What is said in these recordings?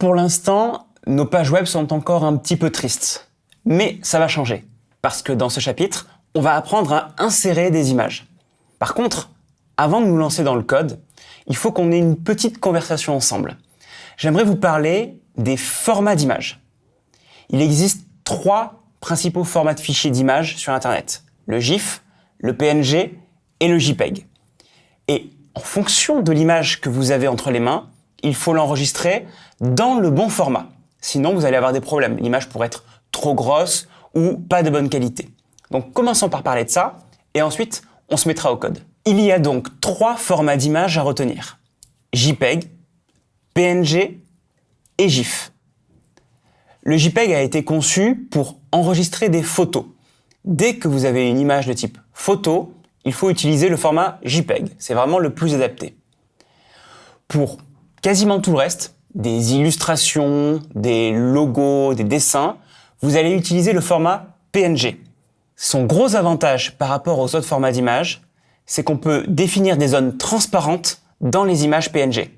Pour l'instant, nos pages web sont encore un petit peu tristes. Mais ça va changer. Parce que dans ce chapitre, on va apprendre à insérer des images. Par contre, avant de nous lancer dans le code, il faut qu'on ait une petite conversation ensemble. J'aimerais vous parler des formats d'images. Il existe 3 principaux formats de fichiers d'images sur Internet. Le GIF, le PNG et le JPEG. Et en fonction de l'image que vous avez entre les mains, il faut l'enregistrer dans le bon format. Sinon, vous allez avoir des problèmes. L'image pourrait être trop grosse ou pas de bonne qualité. Donc, commençons par parler de ça et ensuite, on se mettra au code. Il y a donc 3 formats d'images à retenir. JPEG, PNG et GIF. Le JPEG a été conçu pour enregistrer des photos. Dès que vous avez une image de type photo, il faut utiliser le format JPEG. C'est vraiment le plus adapté. Pour quasiment tout le reste, des illustrations, des logos, des dessins, vous allez utiliser le format PNG. Son gros avantage par rapport aux autres formats d'images, c'est qu'on peut définir des zones transparentes dans les images PNG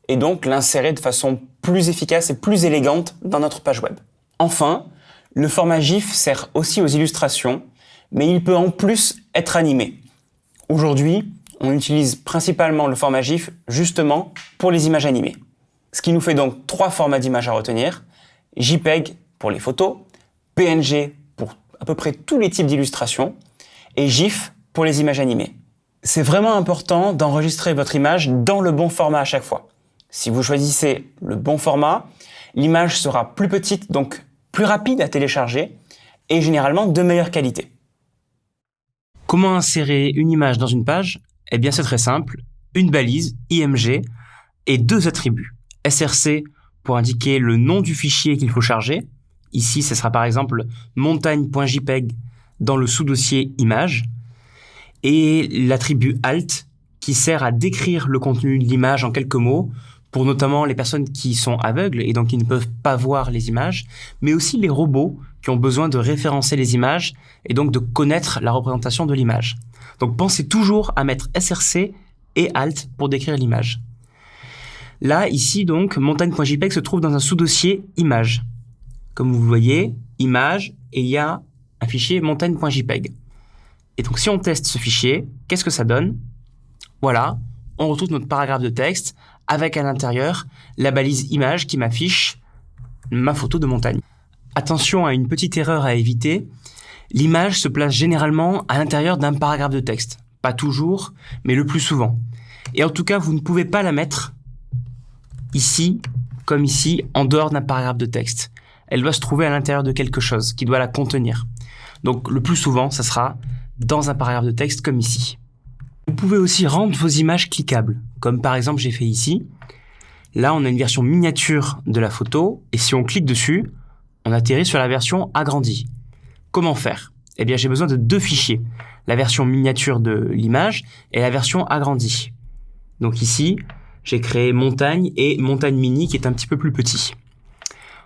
et donc l'insérer de façon plus efficace et plus élégante dans notre page web. Enfin, le format GIF sert aussi aux illustrations, mais il peut en plus être animé. Aujourd'hui, on utilise principalement le format GIF justement pour les images animées. Ce qui nous fait donc 3 formats d'images à retenir. JPEG pour les photos, PNG pour à peu près tous les types d'illustrations et GIF pour les images animées. C'est vraiment important d'enregistrer votre image dans le bon format à chaque fois. Si vous choisissez le bon format, l'image sera plus petite, donc plus rapide à télécharger et généralement de meilleure qualité. Comment insérer une image dans une page ? Eh bien, c'est très simple. Une balise, IMG, et 2 attributs. SRC pour indiquer le nom du fichier qu'il faut charger. Ici, ce sera par exemple montagne.jpeg dans le sous-dossier image. Et l'attribut alt qui sert à décrire le contenu de l'image en quelques mots pour notamment les personnes qui sont aveugles et donc qui ne peuvent pas voir les images, mais aussi les robots qui ont besoin de référencer les images et donc de connaître la représentation de l'image. Donc pensez toujours à mettre SRC et alt pour décrire l'image. Là, ici donc, montagne.jpeg se trouve dans un sous-dossier image. Comme vous le voyez, image, et il y a un fichier montagne.jpeg. Et donc si on teste ce fichier, qu'est-ce que ça donne ? Voilà, on retrouve notre paragraphe de texte avec à l'intérieur la balise image qui m'affiche ma photo de montagne. Attention à une petite erreur à éviter, l'image se place généralement à l'intérieur d'un paragraphe de texte. Pas toujours, mais le plus souvent. Et en tout cas, vous ne pouvez pas la mettre ici, comme ici, en dehors d'un paragraphe de texte. Elle doit se trouver à l'intérieur de quelque chose qui doit la contenir. Donc le plus souvent, ça sera dans un paragraphe de texte comme ici. Vous pouvez aussi rendre vos images cliquables, comme par exemple j'ai fait ici. Là, on a une version miniature de la photo, et si on clique dessus, on atterrit sur la version agrandie. Comment faire ? Eh bien, j'ai besoin de 2 fichiers, la version miniature de l'image et la version agrandie. Donc ici, j'ai créé montagne et montagne mini qui est un petit peu plus petit.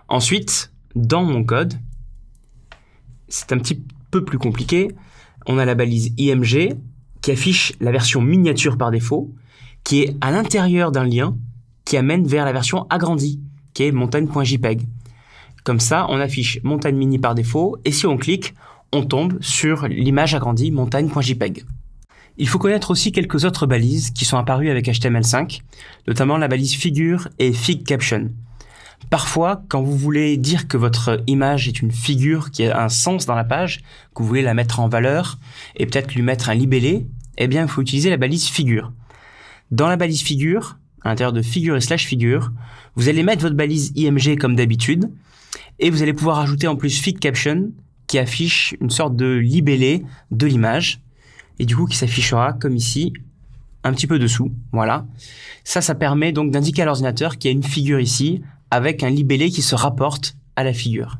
Ensuite, dans mon code, c'est un petit peu plus compliqué, on a la balise IMG qui affiche la version miniature par défaut, qui est à l'intérieur d'un lien qui amène vers la version agrandie, qui est montagne.jpeg. Comme ça, on affiche montagne mini par défaut, et si on clique, on tombe sur l'image agrandie montagne.jpeg. Il faut connaître aussi quelques autres balises qui sont apparues avec HTML5, notamment la balise figure et fig caption. Parfois, quand vous voulez dire que votre image est une figure qui a un sens dans la page, que vous voulez la mettre en valeur et peut-être lui mettre un libellé, eh bien, il faut utiliser la balise figure. Dans la balise figure, à l'intérieur de figure et /figure, vous allez mettre votre balise IMG comme d'habitude et vous allez pouvoir ajouter en plus fig caption qui affiche une sorte de libellé de l'image et du coup qui s'affichera comme ici, un petit peu dessous. Voilà. Ça permet donc d'indiquer à l'ordinateur qu'il y a une figure ici avec un libellé qui se rapporte à la figure.